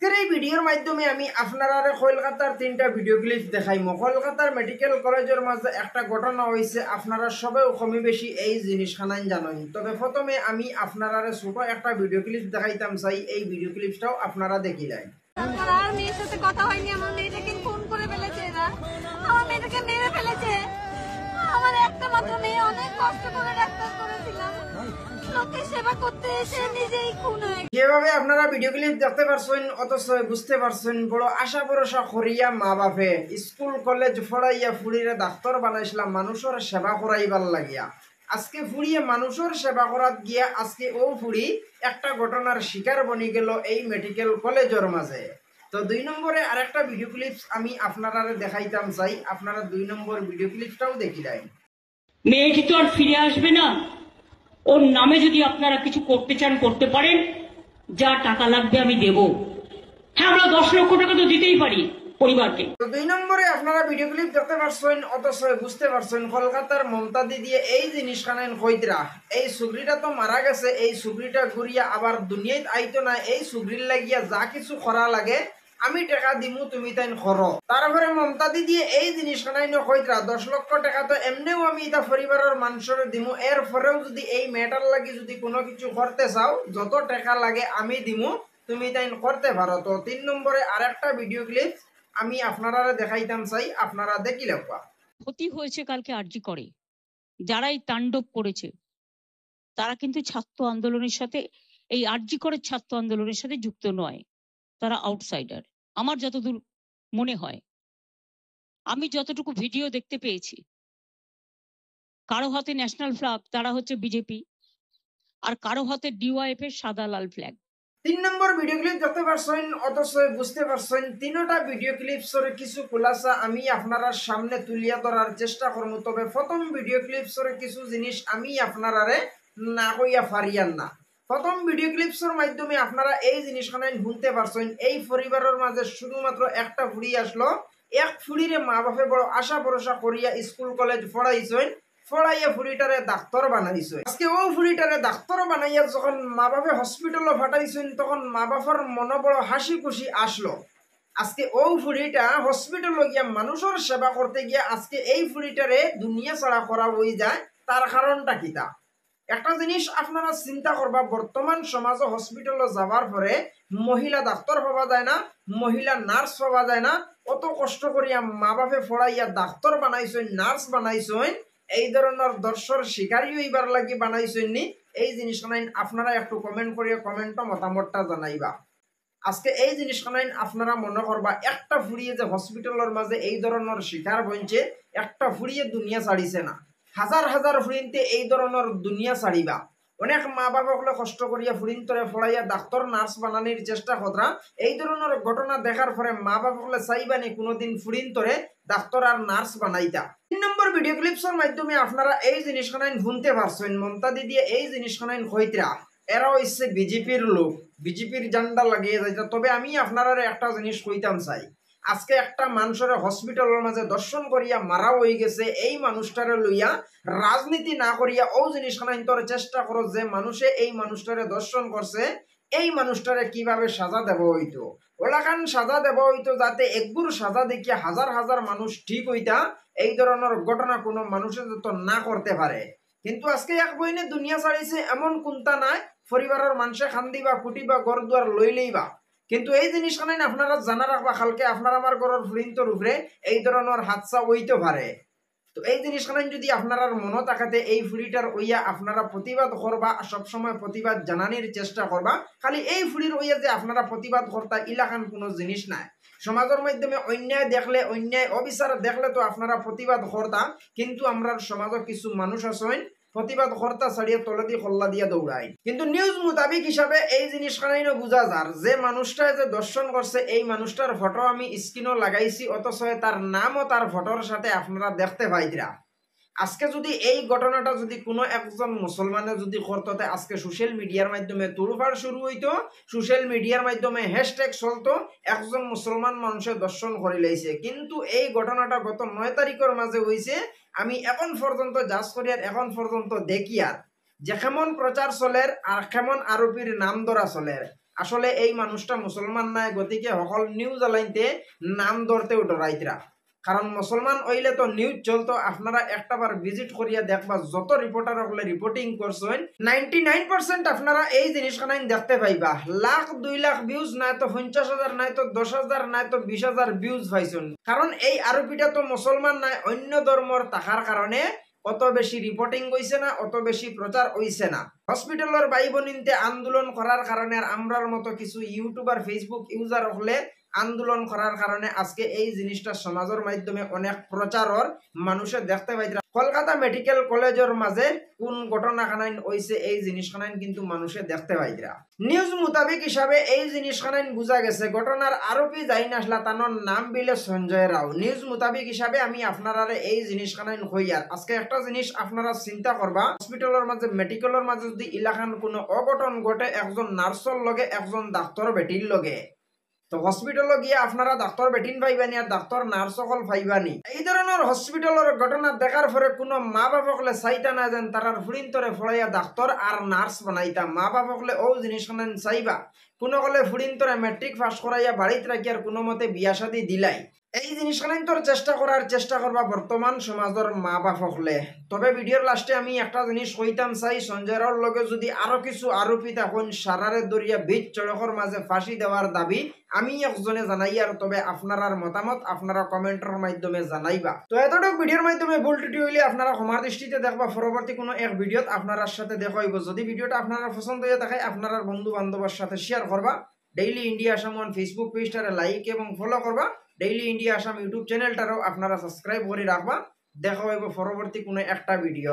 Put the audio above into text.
আজকের এই ভিডিওর মাধ্যমে আমি আপনারা কলকাতার 3টা ভিডিও ক্লিপ দেখাইমু। কলকাতার মেডিকেল কলেজের মাঝে একটা ঘটনা হয়েছে, আপনারা সবাই কমই বেশি এই জিনিসখানাই জানেন। তবে প্রথমে আমি আপনারা ছোট একটা ভিডিও ক্লিপ দেখাইতাম চাই, এই ভিডিও ক্লিপটাও আপনারা দেখিলেন। আর মেয়ের সাথে কথা হয়নি, আমার মেয়েটাকে খুন করে ফেলেছে এরা, আমার মেয়েটাকে মেরে ফেলেছে। আমার একটা মাত্র মেয়ে, অনেক কষ্ট করে ডাক্তার করেছিলাম, লোকের সেবা করতে এসে নিজেই খুন হয়ে গেছে। যেভাবে আপনারা ভিডিও ক্লিপ দেখতে পারছেন অথচ বুঝতে পারছেন, বড় আশা ভরসা করিয়া মা বাপে স্কুল কলেজ পড়াইয়া ফুড়িরে ডাক্তার বানাইছিলাম মানুষের সেবা করাইবার লাগিয়া। আজকে ফুড়িয়ে মানুষের সেবা করাত গিয়া আজকে ও ফুড়ি একটা ঘটনার শিকার বনি গেল এই মেডিকেল কলেজের মাঝে। তো 2 নম্বরে আরেকটা ভিডিও ক্লিপস আমি আপনারা দেখাইতাম চাই, আপনারা 2 নম্বর ভিডিও ক্লিপসটাও দেখি দেয়। মেয়েটি তো আর ফিরে আসবে না, ওর নামে যদি আপনারা কিছু করতে চান করতে পারেন, যা টাকা লাগবে আমি দেব। হ্যাঁ, আমরা 10 লক্ষ টাকা তো দিতেই পারি পরিবারকে। তো 2 নম্বরে আপনারা ভিডিও ক্লিপ দেখতে পারছেন অথচ বুঝতে পারছেন কলকাতার মমতা দিদি এই জিনিসখানেন কইতরা এই সুগ্রিটা তো মারা গেছে, এই সুগ্রিটা ঘুরিয়া আবার দুনিয়ায় আইতো না, এই সুগ্রির লাগিয়া যা কিছু করা লাগে আমি টাকা দিমু তুমি তাই করো। তারপরে মমতা দিদি এই জিনিসখানাই কইতরা 10 লক্ষ টাকা তো এমনিও আমি এটা পরিবারের মানুষের দিমু, এরপরেও যদি এই মেটার লাগি যদি কোনো কিছু করতে চাও যত টাকা লাগে আমি দিমু তুমি তাই করতে পারো। তো 3 নম্বরে আরেকটা ভিডিও ক্লিপ আমি আপনারা দেখাইতাম চাই, আপনারা দেখিলে ক্ষতি হয়েছে কালকে আরজি করে, যারাই তাণ্ডব করেছে তারা কিন্তু ছাত্র আন্দোলনের সাথে, এই আরজি করে ছাত্র আন্দোলনের সাথে যুক্ত নয়, তারা আউটসাইডার আমার যতদূর মনে হয়। আমি যতটুকু ভিডিও দেখতে পেয়েছি, কারো হাতে ন্যাশনাল ফ্ল্যাগ, তারা হচ্ছে বিজেপি, আর কারো হাতে ডিওয়াইএফ এর সাদা লাল ফ্ল্যাগ। 3 নম্বর ভিডিও ক্লিপ দেখতে পারছেন অথচ বুঝতে পারছেন, 3টা ভিডিও ক্লিপসের কিছু খুলাসা আমি আপনারা সামনে তুলিয়া ধরার চেষ্টা করব। তবে প্রথম ভিডিও ক্লিপসের কিছু জিনিস আমি আপনারা না কইয়া পারিয়ান না। প্রথম ভিডিও ক্লিপসের মাধ্যমে আপনারা এই জিনিসখানে শুনতে পারছেন, এই পরিবারের মাঝে শুধুমাত্র একটা ফুড়ি আসলো, এক ফুড়িরে মা বাপে বড় আশা ভরসা করিয়া স্কুল কলেজ পড়াইছেন, পড়াইয়া ফুড়িটারে ডাক্তার বানাইছে। আজকে ও ফুড়িটারে ডাক্তার বানাইয়া যখন মা বাপে হসপিটালে ফাটাইছেন তখন মা বাবার মনে বড় হাসি খুশি আসলো। আজকে ও ফুড়িটা হসপিটালে গিয়া মানুষের সেবা করতে গিয়া আজকে এই ফুড়িটারে দুনিয়া ছাড়া করা হয়ে যায়, তার কারণটা কিতা? একটা জিনিস আপনারা চিন্তা করবা, বর্তমান সমাজে হসপিটালে যাবার পরে মহিলা ডাক্তার পাওয়া যায় না, মহিলা নার্স পাওয়া যায় না। অত কষ্ট করিয়া মা বাপে পড়াইয়া ডাক্তার বানাইছেন, নার্স বানাইছেন, এই ধরনের দর্শর শিকারী হইবার লাগি বানাইছেন নি? এই জিনিসখানাইন আপনারা একটু কমেন্ট করিয়া কমেন্টটা মতামতটা জানাইবা। আজকে এই জিনিসখানাইন আপনারা মনে করবা, একটা ফুড়িয়ে যে হসপিটালের মাঝে এই ধরনের শিকার বনছে, একটা ফুড়িয়ে দুনিয়া ছাড়িছে না, হাজার হাজার ফুড়িনতে এই ধরনের দুনিয়া ছাড়িবা। অনেক মা বাবা হলে কষ্ট করিয়া ফুড়িন তরে ফড়াইয়া ডাক্তার নার্স বানানোর চেষ্টা করা, এই ধরনের ঘটনা দেখার পরে মা বাবা হলে চাইবানি কোনোদিন ফুড়িন তরে ডাক্তার আর নার্স বানাইতা। 3 নম্বর ভিডিও ক্লিপসের মাধ্যমে আপনারা এই জিনিসখানাইন শুনতে পারছেন, মমতা দিদি এই জিনিসখানাইন হইতরা এরা হচ্ছে বিজেপির লোক, বিজেপির জান্ডা লাগিয়ে যাইতা। তবে আমি আপনারা একটা জিনিস কইতাম চাই, আজকে একটা মানুষের হসপিটালের মাঝে দর্শন করিয়া মারা হয়ে গেছে, এই মানুষটারে লইয়া রাজনীতি না করিয়া ও জিনিসখানা তোর চেষ্টা করো যে মানুষে এই মানুষটারে দর্শন করছে এই মানুষটারে কিভাবে সাজা দেব হইতো, ওলাখান সাজা দেব হইতো, যাতে একগুর সাজা দেখিয়া হাজার হাজার মানুষ ঠিক হইতা, এই ধরনের ঘটনা কোনো মানুষের যত না করতে পারে। কিন্তু আজকে এক বইনে দুনিয়া ছাড়িছে, এমন কোনটা নাই পরিবারের মানুষে খান্দিবা কুটিবা ঘর দুয়ার লইলেইবা। কিন্তু এই জিনিসখানে আপনারা জানা রাখবা, কালকে আপনার আমার ঘরের ফ্রিন্তর উপরে এই ধরনের হাদসা হইতে পারে। তো এই জিনিসখানে যদি আপনারা মনে থাকাতে এই ফুড়িটার ওইয়া আপনারা প্রতিবাদ করবা, সবসময় প্রতিবাদ জানানোর চেষ্টা করবা। খালি এই ফুড়ির ওইয়া যে আপনারা প্রতিবাদ করতা ইলাকান কোনো জিনিস নাই। সমাজের মাধ্যমে অন্যায় দেখলে, অন্যায় অবিচার দেখলে তো আপনারা প্রতিবাদ করতা, কিন্তু আমরা সমাজের কিছু মানুষ আছেন প্রতিবাদ কর্তা ছাড়িয়ে তলে দিয়ে কল্লা দিয়া দৌড়ায়। কিন্তু নিউজ মোতাবিক হিসাবে এই জিনিসখানাই বোঝা যার যে মানুষটা যে দর্শন করছে এই মানুষটার ফটো আমি স্ক্রিনও লাগাইছি, অথচ তার নামও তার ফটোর সাথে আপনারা দেখতে পাইতরা। আজকে যদি এই ঘটনাটা যদি কোনো একজন মুসলমানে যদি করতো, আজকে সোশ্যাল মিডিয়ার মাধ্যমে তোড়ফাড় শুরু হইতো, সোশ্যাল মিডিয়ার মাধ্যমে হ্যাশট্যাগ চলতো, একজন মুসলমান মানুষের দর্শন করে লাইছে। কিন্তু এই ঘটনাটা গত 9 তারিখের মাঝে হয়েছে, আমি এখন পর্যন্ত জাজ করি আর এখন পর্যন্ত দেখি আর যে কেমন প্রচার চলের আর কেমন আরোপীর নাম ধরা চলের। আসলে এই মানুষটা মুসলমান নাই, গতিকে সকল নিউজ আলাইনতে নাম ধরতেও ডরাইতরা। কারণ মুসলমান হইলে তো নিউজ চলতো। আপনারা একটাবার ভিজিট করিয়া দেখবা যত রিপোর্টার হলে রিপোর্টিং করছেন 99% আপনারা এই জিনিসখানাই দেখতে পাইবা। লাখ 2 লাখ ভিউজ নাই তো 50,000 নাই তো 10,000 নাই তো 20,000 ভিউজ পাইছেন। কারণ এই আরোপীটা তো মুসলমান নাই, অন্য ধর্মর থাকার কারণে অত বেশি রিপোর্টিং হইছে না, অত বেশি প্রচার হইছে না। হসপিটালের ভাই বোনিনতে আন্দোলন করার কারণে আর আমরার মতো কিছু ইউটিউবার ফেসবুক ইউজার হলে আন্দোলন করার কারণে আজকে এই জিনিসটা সমাজের মাধ্যমে অনেক প্রচারর মানুষে দেখতে পাইতরা। কলকাতা মেডিকেল কলেজের মাঝে কোন ঘটনাখানাইন হইছে এই জিনিসখানাইন কিন্তু মানুষে দেখতে পাইতরা। নিউজ মোতাবেক হিসাবে এই জিনিসখানাইন বোঝা গেছে ঘটনার আরোপী যাই নাসলা তানোর নাম বিলে সঞ্জয় রাও। নিউজ মোতাবেক হিসাবে আমি আপনারা এই জিনিসখানাইন হইয়ার আজকে একটা জিনিস আপনারা চিন্তা করবা, হসপিটালের মাঝে মেডিকেলের মাঝে যদি ইলাকান কোনো অঘটন ঘটে একজন নার্সর লগে একজন ডাক্তার বেটির লগে, তো হসপিটালে গিয়ে আপনারা ডাক্তার বেটিন পাইবানি আর ডাক্তার নার্স সকল পাইবানি। এই ধরনের হসপিটালের ঘটনা দেখার পরে কোনো মা বাপকলে চাইতা না যেন তারার ফুড়িন্তরে ফড়াইয়া ডাক্তার আর নার্স বানাইতা। মা বাপকলে ও জিনিসখান চাইবা কোনো কলে ফুড়িন্তরে মেট্রিক পাস করাইয়া বাড়িতে রাখি আর কোনো মতে বিয়া শাদী দিলাই। এই জিনিসখানাই তোর চেষ্টা করবা বর্তমান সমাজের মা বাপ হলে। তবে ভিডিওর লাস্টে আমি একটা জিনিস কইতাম চাই, সঞ্জয় রাওর লগে যদি আরো কিছু আরোপী তখন সারারে দরিয়া বীজ চড়কের মাঝে ফাঁসি দেওয়ার দাবি আমি একজনে জানাই। আর তবে আপনার মতামত আপনারা কমেন্টের মাধ্যমে জানাইবা। তো এতটুকু ভিডিওর মাধ্যমে ভুল ত্রুটি হইলে আপনারা ক্ষমার দৃষ্টিতে দেখবা। পরবর্তী কোনো এক ভিডিওত আপনার সাথে দেখা হইব। যদি ভিডিওটা আপনারা পছন্দ হয়ে থাকে আপনার বন্ধু বান্ধবের সাথে শেয়ার করবা। Daily India Assam one Facebook পেজটারে লাইক এবং ফলো করবা। ডেইলি ইন্ডিয়া আসাম ইউটিউব চ্যানেলটারও আপনারা সাবস্ক্রাইব করে রাখবা। দেখা হইব পরবর্তী কোনো একটা ভিডিও।